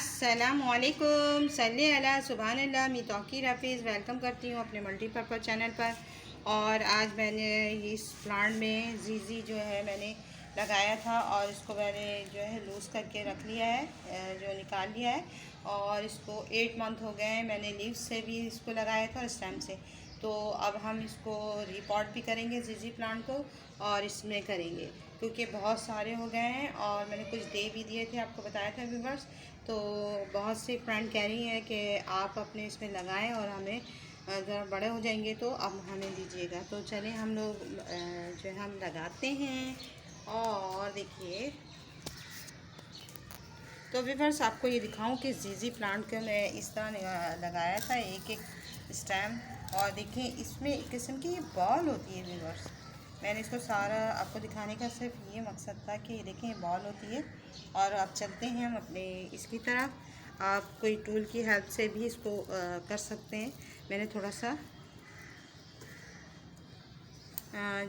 अस्सलामुअलैकुम सल्ली अला सुबहानल्लाह। मैं तौकीर हफीज़ वेलकम करती हूँ अपने मल्टीपर्पज़ चैनल पर। और आज मैंने इस प्लांट में जीजी जो है मैंने लगाया था और इसको मैंने जो है लूज़ करके रख लिया है, जो निकाल लिया है। और इसको 8 मंथ हो गए हैं, मैंने लीव्स से भी इसको लगाया था और स्टेम से। तो अब हम इसको रिपॉट भी करेंगे जीजी प्लांट को और इसमें करेंगे क्योंकि बहुत सारे हो गए हैं और मैंने कुछ दे भी दिए थे, आपको बताया था व्यूवर्स। तो बहुत सी फ्रेंड कह रही हैं कि आप अपने इसमें लगाएं और हमें ज़रा बड़े हो जाएंगे तो अब हमें दीजिएगा। तो चलें हम लोग जो है हम लगाते हैं। और देखिए तो व्यूवर्स आपको ये दिखाऊं कि जीजी प्लांट को मैं इस तरह लगाया था, एक एक स्टेम। और देखिए इसमें एक किस्म की ये बॉल होती है व्यूवर्स। मैंने इसको सारा आपको दिखाने का सिर्फ ये मकसद था कि देखें ये बॉल होती है। और अब चलते हैं हम अपने इसकी तरफ। आप कोई टूल की हेल्प से भी इसको कर सकते हैं। मैंने थोड़ा सा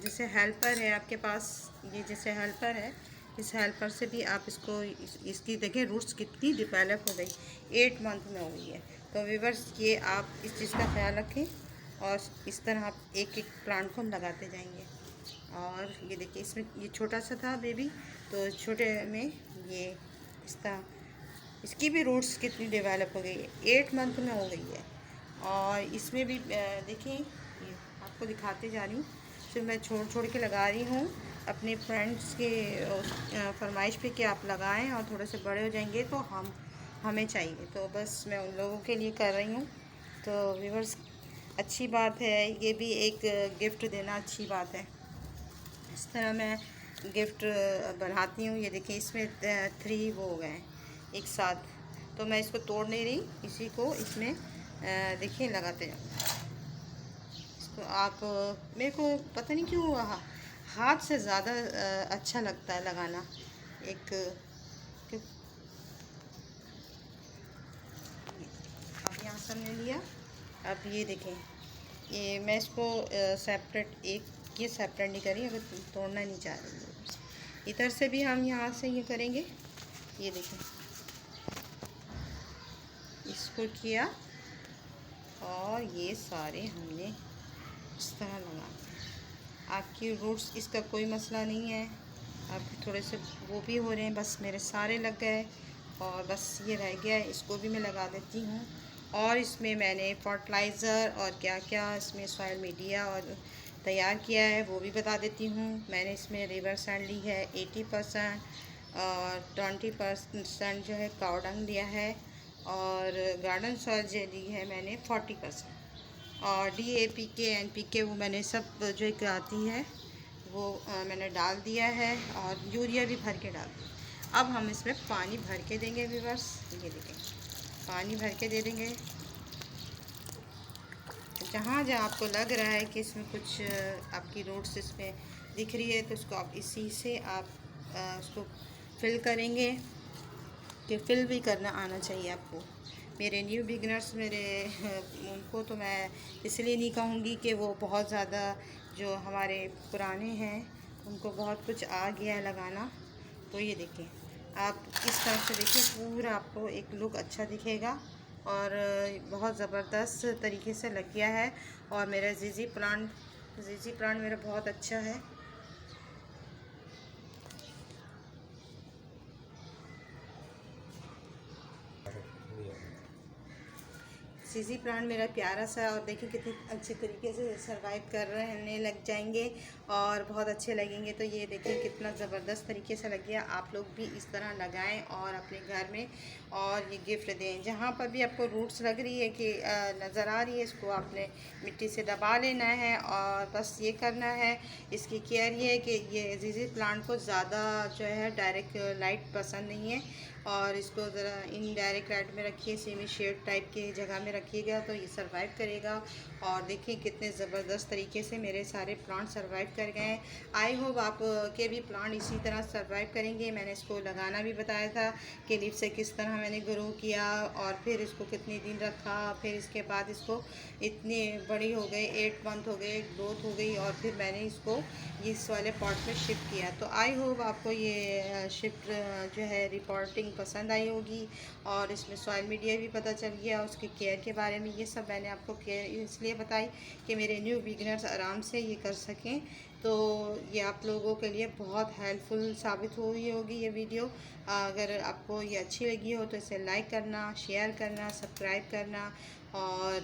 जैसे हेल्पर है आपके पास, ये जैसे हेल्पर है, इस हेल्पर से भी आप इसको इसकी देखें रूट्स कितनी डिवेलप हो गई, 8 मंथ में हो गई है। तो व्यूअर्स ये आप इस चीज़ का ख्याल रखें और इस तरह आप एक एक प्लांट को हम लगाते जाएंगे। और ये देखिए इसमें ये छोटा सा था बेबी, तो छोटे में ये इस तरह इसकी भी रूट्स कितनी डेवलप हो गई है, 8 मंथ में हो गई है। और इसमें भी देखिए ये आपको दिखाते जा रही हूँ, तो मैं छोड़ छोड़ के लगा रही हूँ अपने फ्रेंड्स के फरमाइश पे कि आप लगाएं और थोड़े से बड़े हो जाएंगे तो हमें चाहिए। तो बस मैं उन लोगों के लिए कर रही हूँ। तो व्यूअर्स अच्छी बात है, ये भी एक गिफ्ट देना अच्छी बात है। इस तरह मैं गिफ्ट बनाती हूँ। ये देखिए इसमें 3 वो हो गए हैं एक साथ, तो मैं इसको तोड़ नहीं रही, इसी को इसमें देखिए लगाते जाऊँ। इसको आप मेरे को पता नहीं क्यों हाथ से ज़्यादा अच्छा लगता है लगाना। एक अब यहाँ से हमने लिया। अब ये देखें ये मैं इसको सेपरेट ये सेपरेट नहीं करी, अगर तोड़ना नहीं चाह रही इधर से भी हम यहाँ से ये करेंगे। ये देखें इसको किया और ये सारे हमने इस तरह लगा। आपकी रूट्स इसका कोई मसला नहीं है, आप थोड़े से वो भी हो रहे हैं, बस मेरे सारे लग गए और बस ये रह गया है, इसको भी मैं लगा देती हूँ। और इसमें मैंने फर्टिलाइज़र और क्या क्या इसमें सॉइल मीडिया और तैयार किया है वो भी बता देती हूँ। मैंने इसमें रिवर सैंड ली है 80% और 20% जो है काऊ डंग लिया है और गार्डन सॉइल ली है मैंने 40%। और DAP के NPK वो मैंने सब जो एक आती है वो मैंने डाल दिया है और यूरिया भी भर के डाल दिया। अब हम इसमें पानी भर के देंगे व्यूअर्स, ये देखें पानी भर के दे देंगे। जहाँ जहाँ आपको लग रहा है कि इसमें कुछ आपकी रूट्स इसमें दिख रही है तो उसको आप इसी से आप उसको फिल करेंगे कि फिल भी करना आना चाहिए आपको। मेरे न्यू बिगनर्स उनको तो मैं इसलिए नहीं कहूँगी कि वो बहुत ज़्यादा, जो हमारे पुराने हैं उनको बहुत कुछ आ गया है लगाना। तो ये देखें आप इस तरह से देखिए पूरा आपको एक लुक अच्छा दिखेगा और बहुत ज़बरदस्त तरीके से लग गया है। और मेरा जीजी प्लांट मेरा बहुत अच्छा है। जीजी प्लांट मेरा प्यारा सा, और देखिए कितनी अच्छे तरीके से सरवाइव कर रहने लग जाएंगे और बहुत अच्छे लगेंगे। तो ये देखिए कितना ज़बरदस्त तरीके से लग गया। आप लोग भी इस तरह लगाएं और अपने घर में और ये गिफ्ट दें। जहाँ पर भी आपको रूट्स लग रही है कि नज़र आ रही है, इसको आपने मिट्टी से दबा लेना है और बस ये करना है। इसकी केयर ये है कि ये जीजी प्लांट को ज़्यादा जो है डायरेक्ट लाइट पसंद नहीं है और इसको ज़रा इनडायरेक्ट लाइट में रखिए, सेमी शेड टाइप की जगह में रखिएगा तो ये सरवाइव करेगा। और देखिए कितने ज़बरदस्त तरीके से मेरे सारे प्लांट सरवाइव कर गए हैं। आई होप आप के भी प्लांट इसी तरह सरवाइव करेंगे। मैंने इसको लगाना भी बताया था कि लीफ से किस तरह मैंने ग्रो किया और फिर इसको कितने दिन रखा, फिर इसके बाद इसको इतनी बड़ी हो गई, 8 मंथ हो गए, ग्रोथ हो गई और फिर मैंने इसको इस वाले पॉट में शिफ्ट किया। तो आई होप आपको ये शिफ्ट जो है रिपोर्टिंग कुकिंग पसंद आई होगी। और इसमें सॉइल मीडिया भी पता चल गया, उसके केयर के बारे में। ये सब मैंने आपको केयर इसलिए बताई कि मेरे न्यू बिगिनर्स आराम से ये कर सकें। तो ये आप लोगों के लिए बहुत हेल्पफुल साबित हुई होगी ये वीडियो। अगर आपको ये अच्छी लगी हो तो इसे लाइक करना, शेयर करना, सब्सक्राइब करना और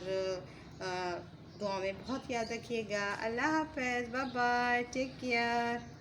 दुआ में बहुत याद रखिएगा। अल्लाह हाफ़िज़, बाय बाय, टेक केयर।